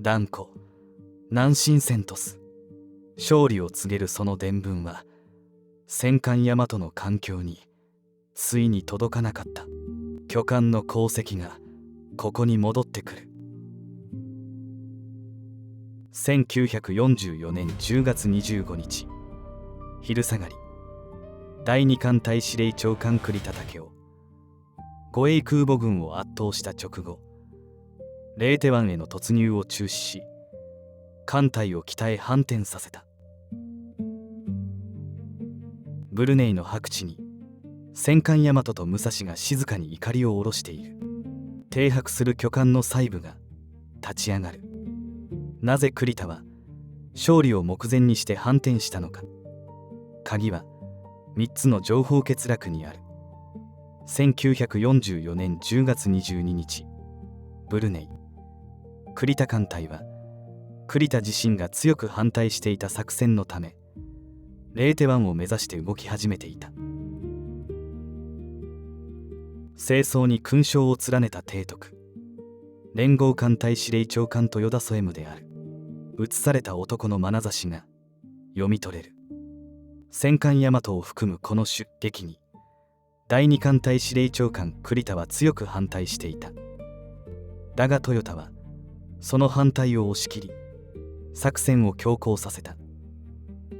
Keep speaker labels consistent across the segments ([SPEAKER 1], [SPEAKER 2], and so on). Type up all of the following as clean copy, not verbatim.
[SPEAKER 1] 断固南進せんとす。勝利を告げるその伝聞は戦艦大和の艦橋についに届かなかった。巨漢の功績がここに戻ってくる。1944年10月25日昼下がり、第二艦隊司令長官栗田武雄、護衛空母軍を圧倒した直後、レーテ湾への突入を中止し、艦隊を北へ反転させた。ブルネイの白地に戦艦大和と武蔵が静かに怒りを下ろしている。停泊する巨艦の細部が立ち上がる。なぜ栗田は勝利を目前にして反転したのか。鍵は3つの情報欠落にある。1944年10月22日、ブルネイ。栗田艦隊は栗田自身が強く反対していた作戦のため、レーテ湾を目指して動き始めていた。正装に勲章を連ねた提督、連合艦隊司令長官豊田添務である。映された男の眼差しが読み取れる。戦艦大和を含むこの出撃に第二艦隊司令長官栗田は強く反対していた。だが豊田はその反対を押し切り、作戦を強行させた。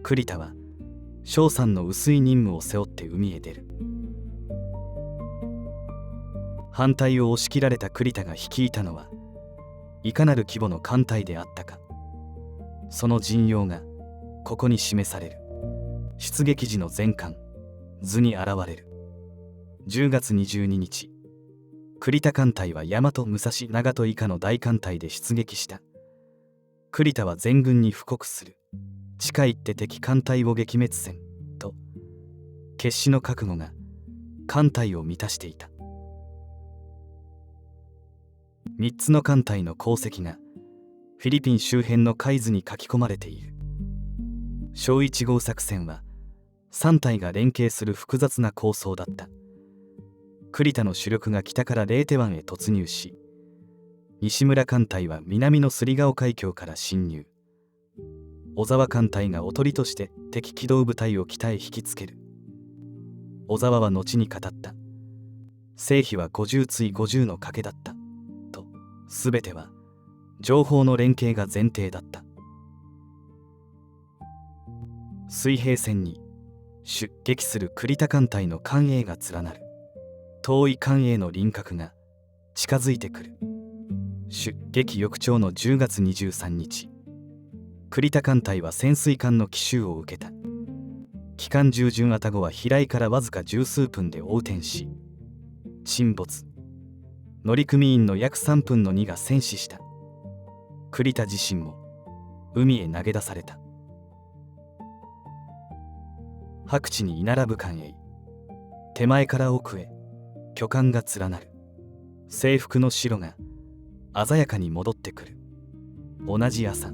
[SPEAKER 1] 栗田は勝算の薄い任務を背負って海へ出る。反対を押し切られた栗田が率いたのはいかなる規模の艦隊であったか。その陣容がここに示される。出撃時の全艦図に現れる。10月22日、栗田艦隊は大和、武蔵、長門以下の大艦隊で出撃した。栗田は全軍に布告する。地下行って敵艦隊を撃滅せんと決死の覚悟が艦隊を満たしていた。3つの艦隊の功績がフィリピン周辺の海図に書き込まれている。小1号作戦は3隊が連携する複雑な構想だった。栗田の主力が北からレーテ湾へ突入し、西村艦隊は南のすりがお海峡から侵入。小沢艦隊がおとりとして敵機動部隊を北へ引きつける。小沢は後に語った。成否は50対50の賭けだったと。すべては情報の連携が前提だった。水平線に出撃する栗田艦隊の艦影が連なる。遠い艦影の輪郭が近づいてくる。出撃翌朝の10月23日、栗田艦隊は潜水艦の奇襲を受けた。機関従順愛宕は飛来からわずか十数分で横転し沈没。乗組員の約3分の2が戦死した。栗田自身も海へ投げ出された。白地に居並ぶ艦影、手前から奥へ巨艦が連なる。制服の白が鮮やかに戻ってくる。同じ朝、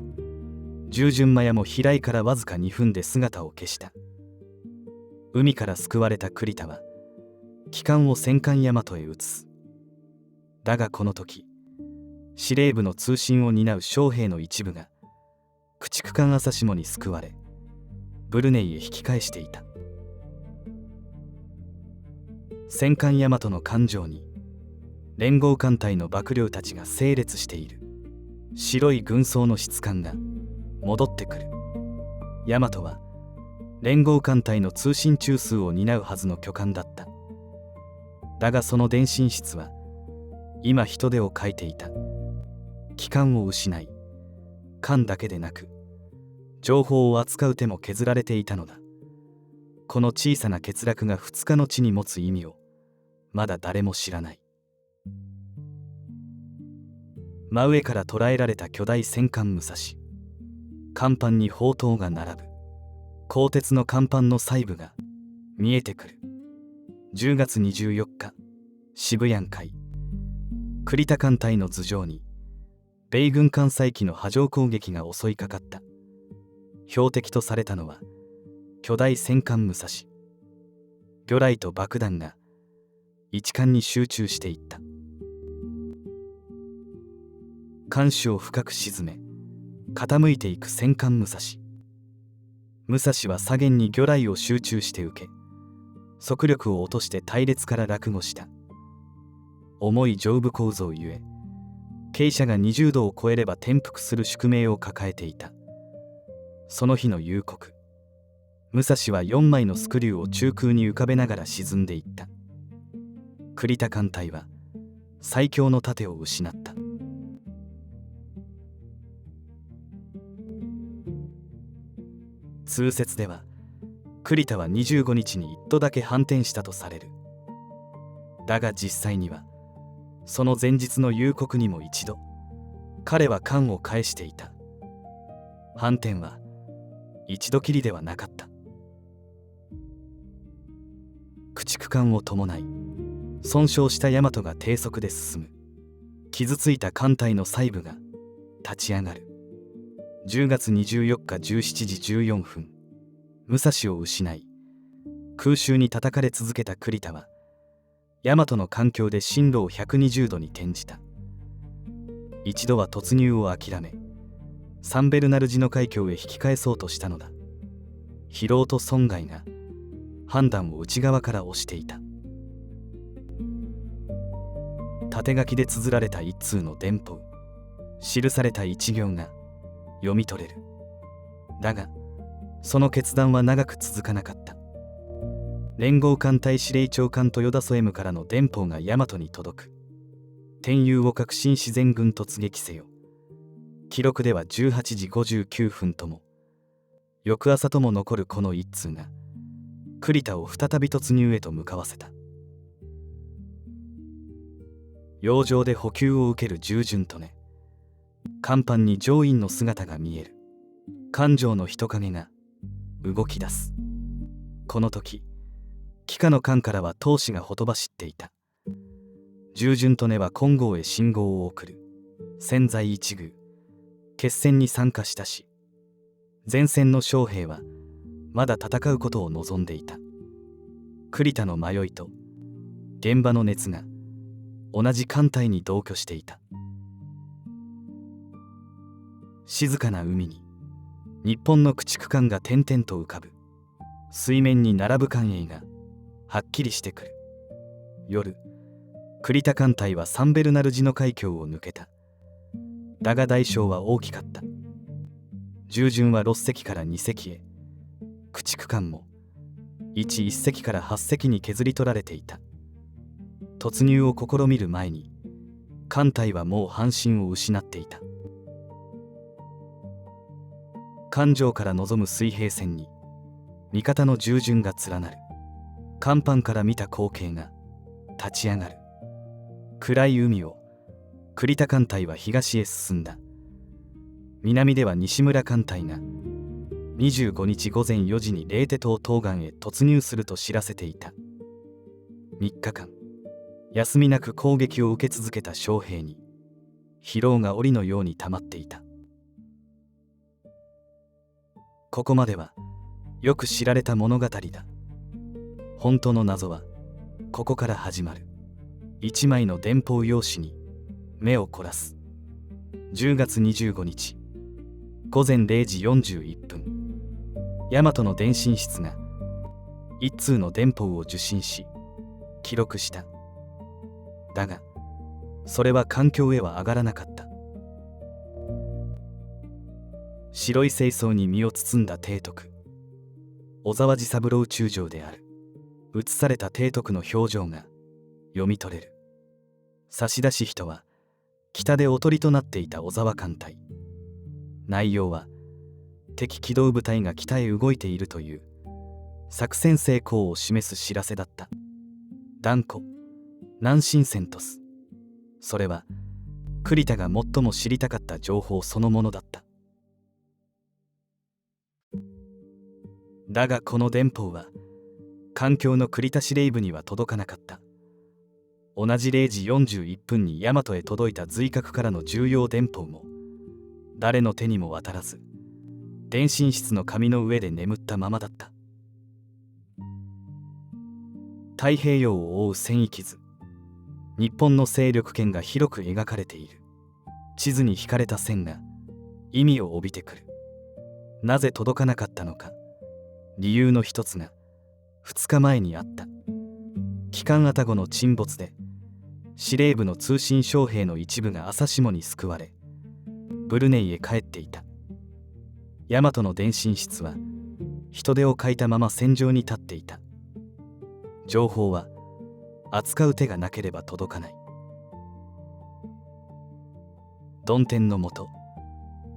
[SPEAKER 1] 従順マヤも飛来からわずか2分で姿を消した。海から救われた栗田は旗艦を戦艦大和へ移す。だがこの時、司令部の通信を担う将兵の一部が駆逐艦朝下に救われブルネイへ引き返していた。戦艦大和の艦上に連合艦隊の幕僚たちが整列している。白い軍装の質艦が戻ってくる。大和は連合艦隊の通信中枢を担うはずの巨艦だった。だがその電信室は今人手を欠いていた。機関を失い、艦だけでなく情報を扱う手も削られていたのだ。この小さな欠落が2日の地に持つ意味をまだ誰も知らない。真上から捉えられた巨大戦艦武蔵。甲板に砲塔が並ぶ。鋼鉄の甲板の細部が見えてくる。10月24日、渋谷海。栗田艦隊の頭上に米軍艦載機の波状攻撃が襲いかかった。標的とされたのは巨大戦艦武蔵。魚雷と爆弾が一艦に集中していった。艦首を深く沈め傾いていく戦艦武蔵。武蔵は左舷に魚雷を集中して受け、速力を落として隊列から落後した。重い上部構造ゆえ、傾斜が20度を超えれば転覆する宿命を抱えていた。その日の夕刻、武蔵は4枚のスクリューを中空に浮かべながら沈んでいった。栗田艦隊は最強の盾を失った。通説では栗田は25日に1度だけ反転したとされる。だが実際にはその前日の夕刻にも一度彼は艦を返していた。反転は一度きりではなかった。駆逐艦を伴い損傷した大和が低速で進む。傷ついた艦隊の細部が立ち上がる。10月24日17時14分、武蔵を失い空襲に叩かれ続けた栗田は大和の艦橋で進路を120度に転じた。一度は突入を諦めサンベルナルジノ海峡へ引き返そうとしたのだ。疲労と損害が判断を内側から押していた。縦書きで綴られた一通の電報、記された一行が読み取れる。だがその決断は長く続かなかった。連合艦隊司令長官豊田ソエムからの電報が大和に届く。天佑を革新自然軍突撃せよ。記録では18時59分とも翌朝とも残るこの一通が栗田を再び突入へと向かわせた。洋上で補給を受ける従順とね、甲板に乗員の姿が見える。艦上の人影が動き出す。この時機下の艦からは闘志がほとばしっていた。従順とねは金剛へ信号を送る。千載一遇、決戦に参加したし、前線の将兵はまだ戦うことを望んでいた。栗田の迷いと現場の熱が同じ艦隊に同居していた。静かな海に日本の駆逐艦が点々と浮かぶ。水面に並ぶ艦影がはっきりしてくる。夜、栗田艦隊はサンベルナルジノ海峡を抜けた。だが代償は大きかった。従順は6隻から2隻へ、駆逐艦も1隻から8隻に削り取られていた。突入を試みる前に艦隊はもう半身を失っていた。艦上から望む水平線に味方の従順が連なる。甲板から見た光景が立ち上がる。暗い海を栗田艦隊は東へ進んだ。南では西村艦隊が25日午前4時にレーテ島東岸へ突入すると知らせていた。3日間休みなく攻撃を受け続けた将兵に疲労が檻のように溜まっていた。ここまではよく知られた物語だ。本当の謎はここから始まる。一枚の電報用紙に目を凝らす。10月25日午前0時41分、大和の電信室が一通の電報を受信し記録した。だがそれは艦橋へは上がらなかった。白い清掃に身を包んだ提督、小沢治三郎中将である。写された提督の表情が読み取れる。差出人は北でおとりとなっていた小沢艦隊。内容は敵機動部隊が北へ動いているという作戦成功を示す知らせだった。断固南進セントス。それは栗田が最も知りたかった情報そのものだった。だがこの電報は艦橋の栗田司令部には届かなかった。同じ0時41分に大和へ届いた随閣からの重要電報も誰の手にも渡らず、電信室の紙の上で眠ったままだった。太平洋を覆う線域図、日本の勢力圏が広く描かれている。地図に引かれた線が意味を帯びてくる。なぜ届かなかったのか。理由の一つが2日前にあった機関愛宕の沈没で、司令部の通信将兵の一部が朝霜に救われブルネイへ帰っていた。大和の電信室は人手を欠いたまま戦場に立っていた。情報は扱う手がなければ届かない。曇天のもと、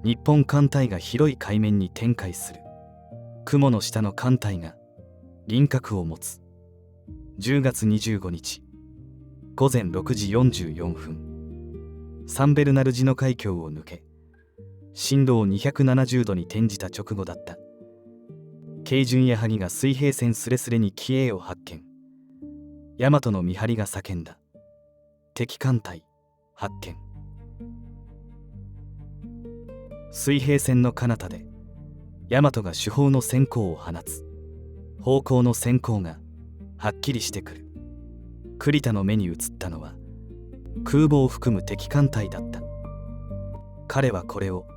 [SPEAKER 1] 日本艦隊が広い海面に展開する。雲の下の艦隊が輪郭を持つ。10月25日午前6時44分、サンベルナルジノ海峡を抜け進路を270度に転じた直後だった。慶順矢作が水平線すれすれに機影を発見。大和の見張りが叫んだ。敵艦隊発見。水平線の彼方で大和が主砲の閃光を放つ。方向の閃光がはっきりしてくる。栗田の目に映ったのは空母を含む敵艦隊だった。彼はこれを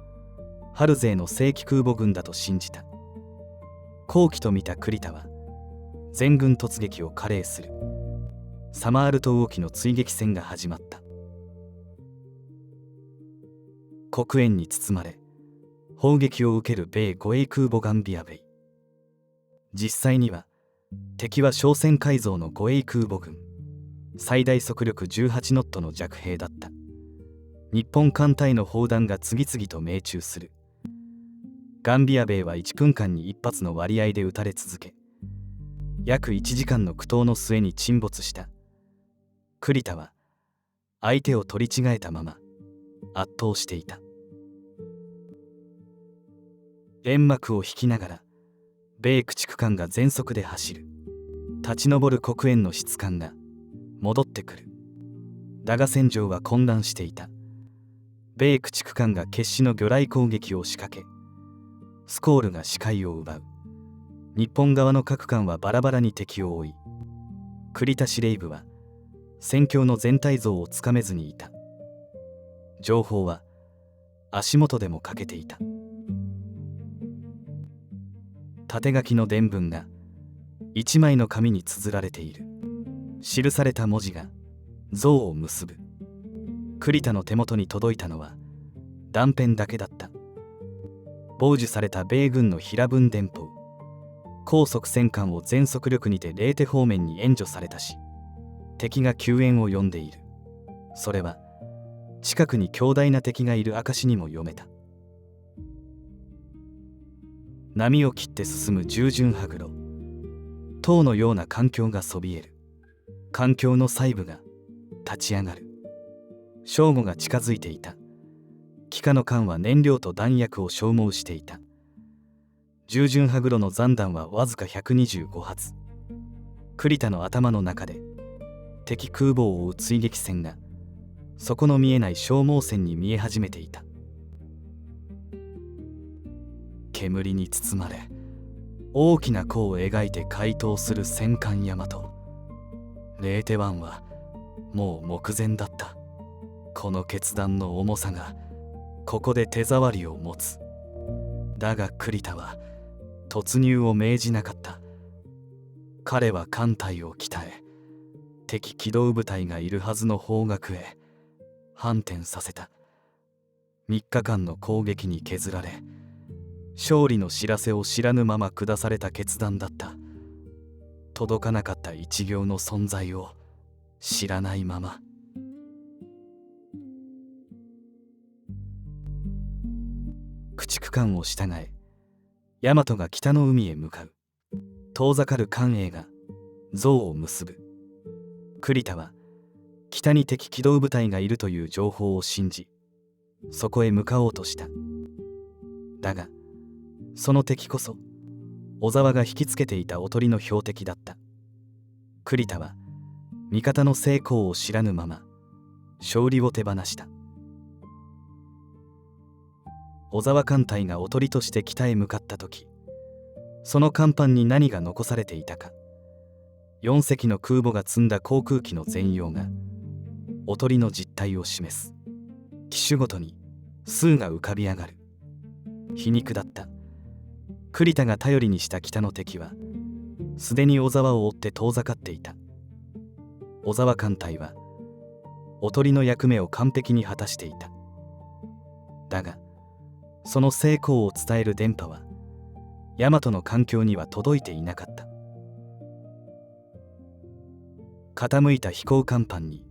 [SPEAKER 1] ハルゼーの正規空母軍だと信じた。好機と見た栗田は全軍突撃を加齢する。サマール島沖の追撃戦が始まった。黒煙に包まれ砲撃を受ける米護衛空母ガンビアベイ。実際には敵は商船改造の護衛空母軍、最大速力18ノットの弱兵だった。日本艦隊の砲弾が次々と命中する。ガンビアベイは1分間に1発の割合で撃たれ続け、約1時間の苦闘の末に沈没した。栗田は相手を取り違えたまま圧倒していた。煙幕を引きながら米駆逐艦が全速で走る。立ち上る黒煙の質感が戻ってくる。だが戦場は混乱していた。米駆逐艦が決死の魚雷攻撃を仕掛け、スコールが視界を奪う。日本側の各艦はバラバラに敵を追い、栗田司令部は戦況の全体像をつかめずにいた。情報は足元でも欠けていた。縦書きの伝聞が一枚の紙に綴られている。記された文字が像を結ぶ。栗田の手元に届いたのは断片だけだった。傍受された米軍の平文電報。高速戦艦を全速力にてレーテ方面に援助されたし、敵が救援を呼んでいる。それは近くに強大な敵がいる証にも読めた。波を切って進む従順羽黒。塔のような環境がそびえる。環境の細部が立ち上がる。正午が近づいていた。機下の艦は燃料と弾薬を消耗していた。従順羽黒の残弾はわずか125発。栗田の頭の中で敵空母を追う追撃戦が底の見えない消耗戦に見え始めていた。煙に包まれ大きな弧を描いて回答する戦艦大和。レーテ湾はもう目前だった。この決断の重さがここで手触りを持つ。だが栗田は突入を命じなかった。彼は艦隊を鍛え、敵機動部隊がいるはずの方角へ反転させた。3日間の攻撃に削られ、勝利の知らせを知らぬまま下された決断だった。届かなかった一行の存在を知らないまま。駆逐艦を従え、大和が北の海へ向かう。遠ざかる艦営が像を結ぶ。栗田は北に敵機動部隊がいるという情報を信じ、そこへ向かおうとした。だがその敵こそ小沢が引きつけていたおとりの標的だった。栗田は味方の成功を知らぬまま勝利を手放した。小沢艦隊がおとりとして北へ向かった時、その甲板に何が残されていたか。4隻の空母が積んだ航空機の全容がおとりの実態を示す。機種ごとに数が浮かび上がる。皮肉だった。栗田が頼りにした北の敵はすでに小沢を追って遠ざかっていた。小沢艦隊はおとりの役目を完璧に果たしていた。だがその成功を伝える電波は大和の環境には届いていなかった。傾いた飛行甲板に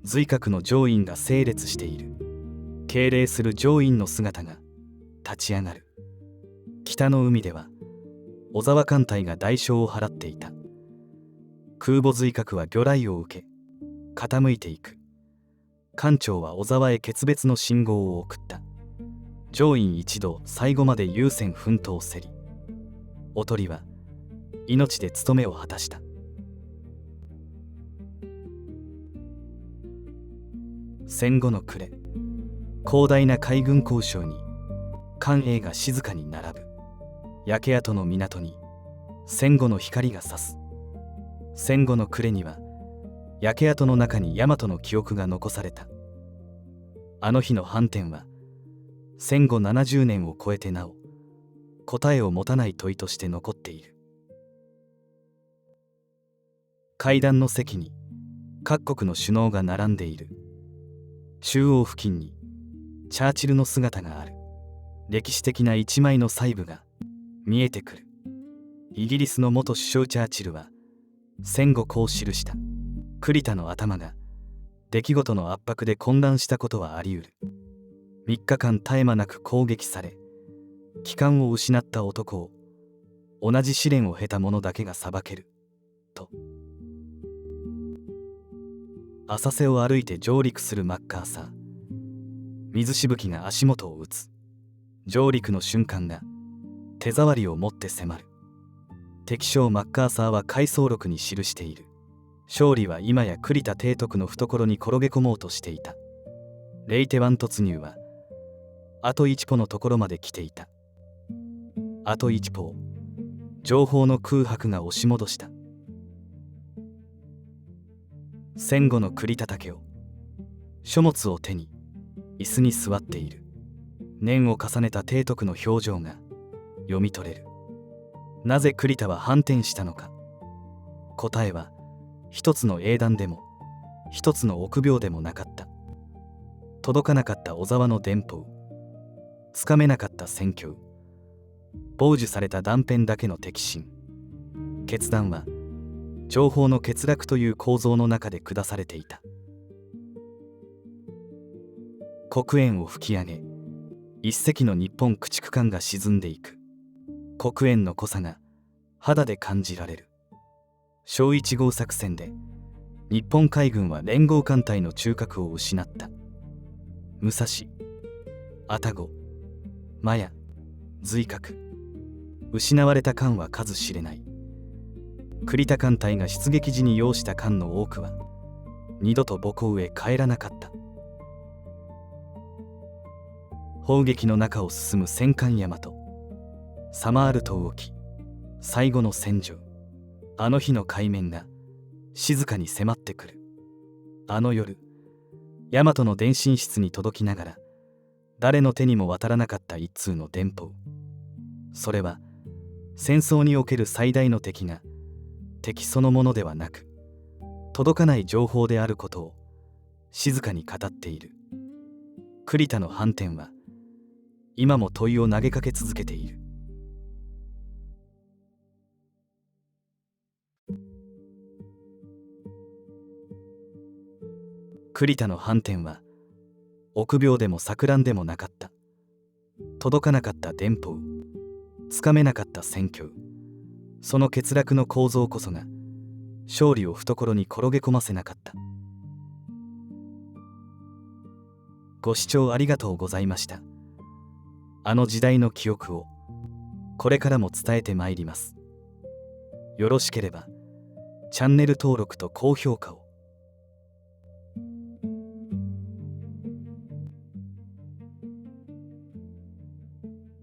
[SPEAKER 1] 随閣の乗員が整列している。敬礼する乗員の姿が立ち上がる。北の海では小沢艦隊が代償を払っていた。空母随閣は魚雷を受け傾いていく。艦長は小沢へ決別の信号を送った。乗員一同最後まで勇戦奮闘せり。おとりは命で務めを果たした。戦後の暮れ、広大な海軍工廠に艦営が静かに並ぶ。焼け跡の港に戦後の光が差す。戦後の暮れには焼け跡の中に大和の記憶が残された。あの日の反転は戦後70年を超えてなお答えを持たない問いとして残っている。会談の席に各国の首脳が並んでいる。中央付近にチャーチルの姿がある。歴史的な一枚の細部が見えてくる。イギリスの元首相チャーチルは戦後こう記した。栗田の頭が出来事の圧迫で混乱したことはあり得る。3日間絶え間なく攻撃され機関を失った男を同じ試練を経た者だけが裁けると。浅瀬を歩いて上陸するマッカーサー。水しぶきが足元を打つ。上陸の瞬間が手触りを持って迫る。敵将マッカーサーは回想録に記している。勝利は今や栗田提督の懐に転げ込もうとしていた。レイテ湾突入はあと一歩のところまで来ていた。あと一歩を情報の空白が押し戻した。戦後の栗田武雄、書物を手に椅子に座っている。年を重ねた提督の表情が読み取れる。なぜ栗田は反転したのか。答えは一つの英断でも一つの臆病でもなかった。届かなかった小沢の電報、つかめなかった戦況、傍受された断片だけの敵心。決断は情報の欠落という構造の中で下されていた。黒煙を吹き上げ一隻の日本駆逐艦が沈んでいく。黒煙の濃さが肌で感じられる。小1号作戦で日本海軍は連合艦隊の中核を失った。武蔵、愛宕、麻也、随閣、失われた艦は数知れない。栗田艦隊が出撃時に要した艦の多くは二度と母港へ帰らなかった。砲撃の中を進む戦艦大和、サマール島沖、最後の戦場。あの日の海面が静かに迫ってくる。あの夜、大和の電信室に届きながら誰の手にも渡らなかった一通の電報。それは戦争における最大の敵が敵そのものではなく届かない情報であることを静かに語っている。栗田の反転は今も問いを投げかけ続けている。栗田の反転は臆病でも錯乱でもなかった。届かなかった電報、つかめなかった戦況、その欠落の構造こそが勝利を懐に転げ込ませなかった。ご視聴ありがとうございました。あの時代の記憶をこれからも伝えてまいります。よろしければチャンネル登録と高評価を